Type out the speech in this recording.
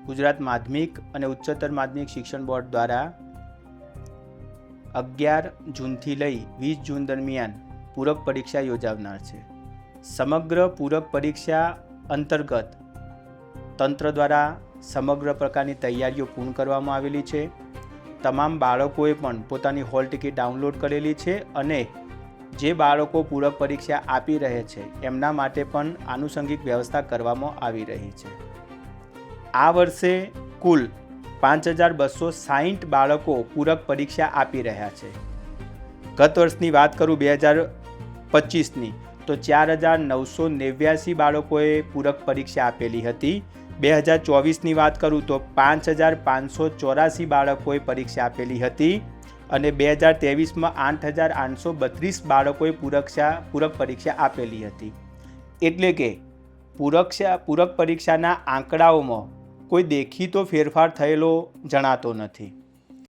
ગુજરાત માધ્યમિક અને ઉચ્ચતર માધ્યમિક શિક્ષણ બોર્ડ દ્વારા 11 જૂનથી લઈ 20 જૂન દરમિયાન પૂરક પરીક્ષા યોજાનાર છે. સમગ્ર પૂરક પરીક્ષા અંતર્ગત તંત્ર દ્વારા સમગ્ર પ્રકારની તૈયારીઓ પૂર્ણ કરવામાં આવેલી છે. તમામ બાળકોએ પણ પોતાની હોલ ટિકિટ ડાઉનલોડ કરેલી છે અને જે બાળકો પૂરક પરીક્ષા આપી રહે છે એમના માટે પણ આનુષંગિક વ્યવસ્થા કરવામાં આવી રહી છે. આ વર્ષે કુલ 5260 બાળકો પૂરક પરીક્ષા આપી રહ્યા છે. ગત વર્ષની વાત કરું 2025ની તો 4989 બાળકોએ પૂરક પરીક્ષા આપેલી હતી. 2024ની વાત કરું તો 5584 બાળકોએ પરીક્ષા આપેલી હતી અને 2023માં 8832 બાળકોએ પૂરક પરીક્ષા આપેલી હતી. એટલે કે પૂરક પરીક્ષાના આંકડાઓમાં કોઈ દેખીતો ફેરફાર થયેલો જણાતો નથી.